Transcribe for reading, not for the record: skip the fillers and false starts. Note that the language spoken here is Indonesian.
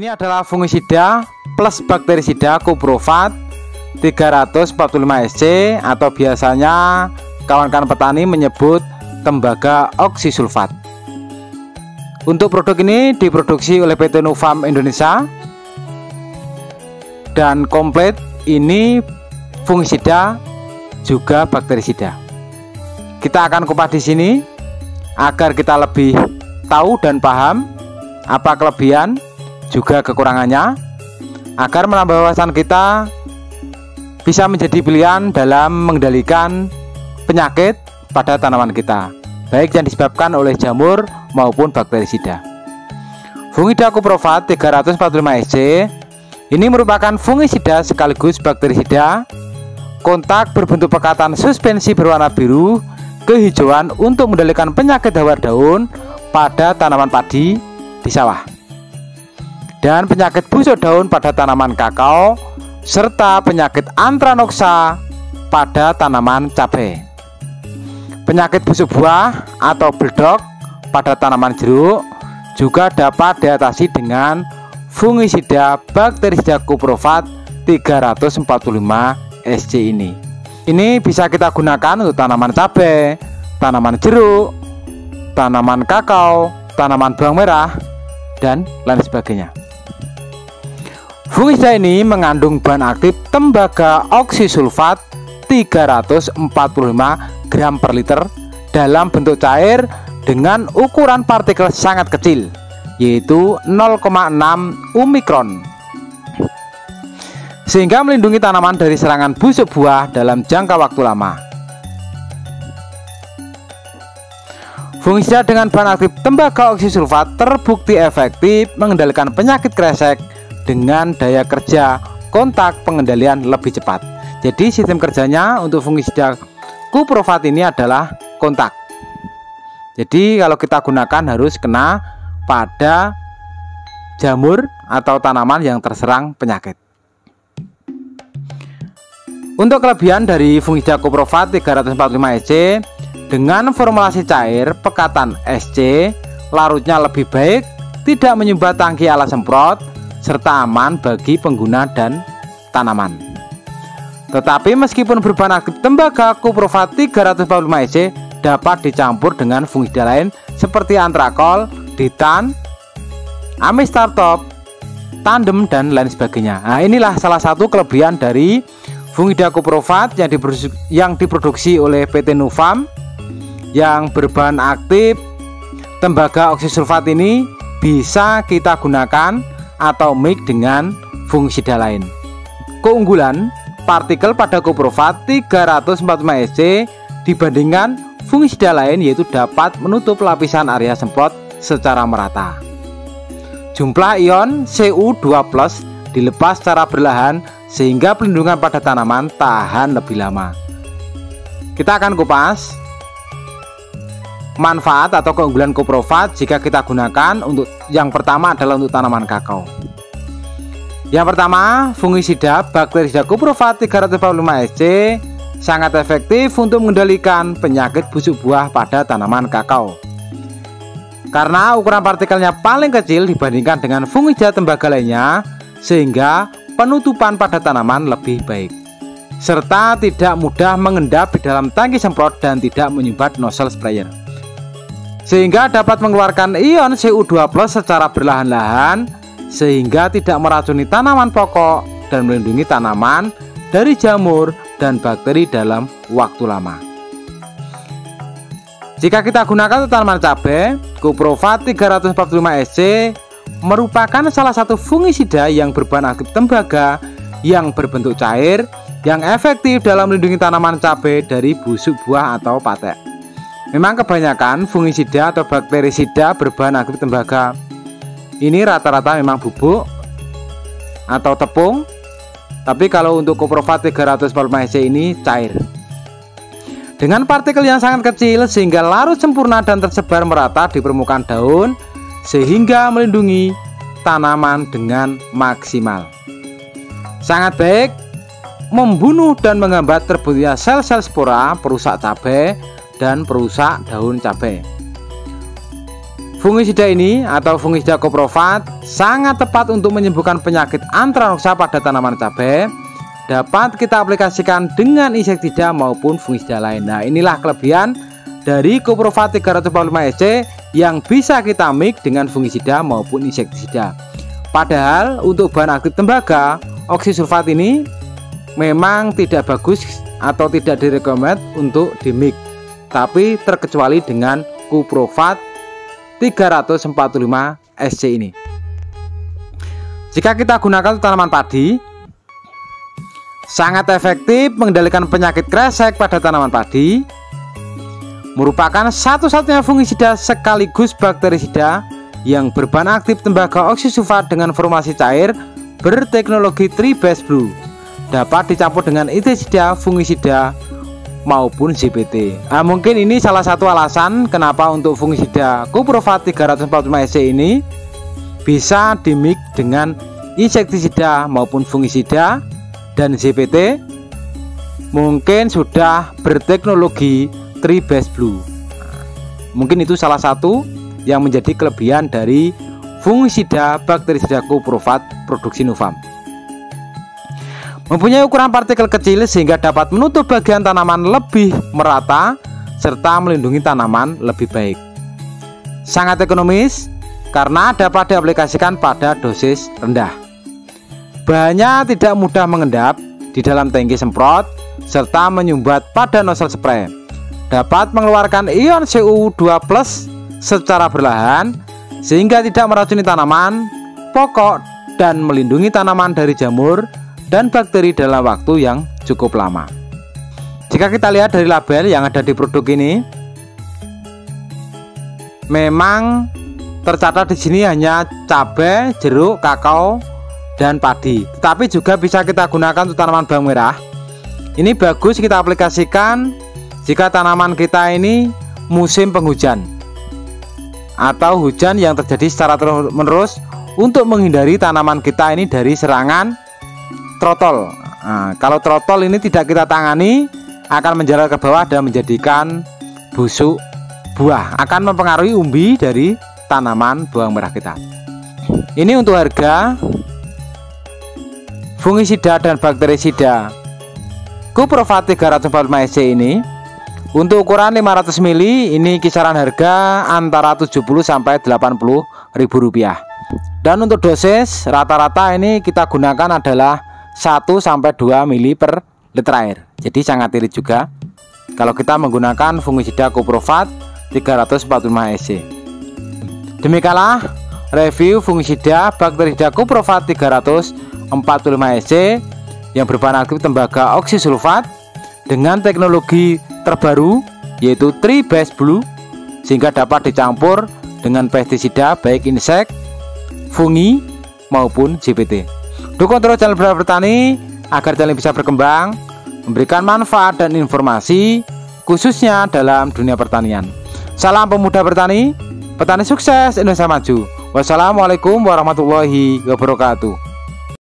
Ini adalah fungisida plus bakterisida Cuprovat 345 SC atau biasanya kawan-kawan petani menyebut tembaga oksisulfat. Untuk produk ini diproduksi oleh PT Nufarm Indonesia dan komplit ini fungisida juga bakterisida. Kita akan kupas di sini agar kita lebih tahu dan paham apa kelebihan juga kekurangannya, agar menambah wawasan kita bisa menjadi pilihan dalam mengendalikan penyakit pada tanaman kita, baik yang disebabkan oleh jamur maupun bakterisida. Fungisida Cuprovat 345 SC ini merupakan fungisida sekaligus bakterisida kontak berbentuk pekatan suspensi berwarna biru kehijauan untuk mengendalikan penyakit hawar daun pada tanaman padi di sawah dan penyakit busuk daun pada tanaman kakao serta penyakit antranoksa pada tanaman cabai. Penyakit busuk buah atau beldok pada tanaman jeruk juga dapat diatasi dengan fungisida bakterisida Cuprovat 345 SC ini. Ini bisa kita gunakan untuk tanaman cabai, tanaman jeruk, tanaman kakao, tanaman bawang merah, dan lain sebagainya. Fungisida ini mengandung bahan aktif tembaga oksisulfat 345 gram per liter dalam bentuk cair dengan ukuran partikel sangat kecil, yaitu 0,6 omikron, sehingga melindungi tanaman dari serangan busuk buah dalam jangka waktu lama. Fungisida dengan bahan aktif tembaga oksisulfat terbukti efektif mengendalikan penyakit kresek dengan daya kerja kontak pengendalian lebih cepat. Jadi sistem kerjanya untuk fungisida Cuprovat ini adalah kontak. Jadi kalau kita gunakan harus kena pada jamur atau tanaman yang terserang penyakit. Untuk kelebihan dari fungisida Cuprovat 345 SC, dengan formulasi cair pekatan SC, larutnya lebih baik, tidak menyumbat tangki alat semprot, serta aman bagi pengguna dan tanaman. Tetapi meskipun berbahan aktif tembaga Cuprovat 345 SC dapat dicampur dengan fungisida lain seperti antrakol, ditan, amistartop, tandem, dan lain sebagainya. Nah, inilah salah satu kelebihan dari fungisida Cuprovat yang diproduksi oleh PT Nufarm yang berbahan aktif tembaga oksisulfat ini bisa kita gunakan atau mix dengan fungisida lain. Keunggulan partikel pada Cuprovat 345 SC dibandingkan fungisida lain yaitu dapat menutup lapisan area semprot secara merata. Jumlah ion Cu2+ dilepas secara berlahan sehingga pelindungan pada tanaman tahan lebih lama. Kita akan kupas manfaat atau keunggulan Cuprovat jika kita gunakan. Untuk yang pertama adalah untuk tanaman kakao. Yang pertama, fungisida bakterisida Cuprovat 345 SC sangat efektif untuk mengendalikan penyakit busuk buah pada tanaman kakao. Karena ukuran partikelnya paling kecil dibandingkan dengan fungisida tembaga lainnya, sehingga penutupan pada tanaman lebih baik, serta tidak mudah mengendap di dalam tangki semprot dan tidak menyumbat nozzle sprayer, sehingga dapat mengeluarkan ion Cu2+ secara berlahan-lahan sehingga tidak meracuni tanaman pokok dan melindungi tanaman dari jamur dan bakteri dalam waktu lama. Jika kita gunakan untuk tanaman cabai, Cuprovat 345 SC merupakan salah satu fungisida yang berbahan aktif tembaga yang berbentuk cair yang efektif dalam melindungi tanaman cabai dari busuk buah atau patek. Memang kebanyakan fungisida atau bakterisida berbahan aktif tembaga ini rata-rata memang bubuk atau tepung, tapi kalau untuk Cuprovat 345 SC ini cair dengan partikel yang sangat kecil sehingga larut sempurna dan tersebar merata di permukaan daun sehingga melindungi tanaman dengan maksimal. Sangat baik membunuh dan menghambat terbentuknya sel-sel spora perusak cabai dan perusak daun cabai. Fungisida ini atau fungisida koprofat sangat tepat untuk menyembuhkan penyakit antraknosa pada tanaman cabai. Dapat kita aplikasikan dengan insektisida maupun fungisida lain. Nah, inilah kelebihan dari koprofat 345 SC yang bisa kita mix dengan fungisida maupun insektisida. Padahal untuk bahan aktif tembaga, oksisulfat ini memang tidak bagus atau tidak direkomend untuk di mix, tapi terkecuali dengan koprofat 345 SC ini. Jika kita gunakan untuk tanaman padi, sangat efektif mengendalikan penyakit kresek pada tanaman padi. Merupakan satu-satunya fungisida sekaligus bakterisida yang berbahan aktif tembaga oksisulfat dengan formasi cair berteknologi 3-base blue. Dapat dicampur dengan insektisida, fungisida maupun ZPT. Nah, mungkin ini salah satu alasan kenapa untuk fungisida koprofat 345 SC ini bisa dimix dengan insektisida maupun fungisida dan ZPT mungkin sudah berteknologi 3-base blue. Mungkin itu salah satu yang menjadi kelebihan dari fungisida bakterisida koprofat produksi Nufarm. Mempunyai ukuran partikel kecil sehingga dapat menutup bagian tanaman lebih merata serta melindungi tanaman lebih baik. Sangat ekonomis karena dapat diaplikasikan pada dosis rendah. Bahannya tidak mudah mengendap di dalam tangki semprot serta menyumbat pada nozzle spray. Dapat mengeluarkan ion Cu2+ secara berlahan sehingga tidak meracuni tanaman pokok dan melindungi tanaman dari jamur dan bakteri dalam waktu yang cukup lama. Jika kita lihat dari label yang ada di produk ini, memang tercatat di sini hanya cabai, jeruk, kakao, dan padi. Tetapi juga bisa kita gunakan untuk tanaman bawang merah. Ini bagus kita aplikasikan jika tanaman kita ini musim penghujan atau hujan yang terjadi secara terus-menerus untuk menghindari tanaman kita ini dari serangan trotol. Nah, kalau trotol ini tidak kita tangani akan menjalar ke bawah dan menjadikan busuk buah, akan mempengaruhi umbi dari tanaman bawang merah kita. Ini untuk harga fungisida dan bakterisida koprofat 345 SC ini. Untuk ukuran 500 ml ini kisaran harga antara 70 sampai 80 ribu rupiah. Dan untuk dosis rata-rata ini kita gunakan adalah 1 sampai 2 ml per liter air. Jadi sangat irit juga kalau kita menggunakan fungisida koprofat 345 SC. Demikianlah review fungisida bakterisida koprofat 345 SC yang berbahan aktif tembaga oksisulfat dengan teknologi terbaru yaitu 3-base blue sehingga dapat dicampur dengan pestisida baik insek, fungi maupun ZPT. Dukung terus channel Benar Bertani agar channel bisa berkembang, memberikan manfaat dan informasi khususnya dalam dunia pertanian. Salam pemuda bertani, petani sukses Indonesia maju. Wassalamualaikum warahmatullahi wabarakatuh.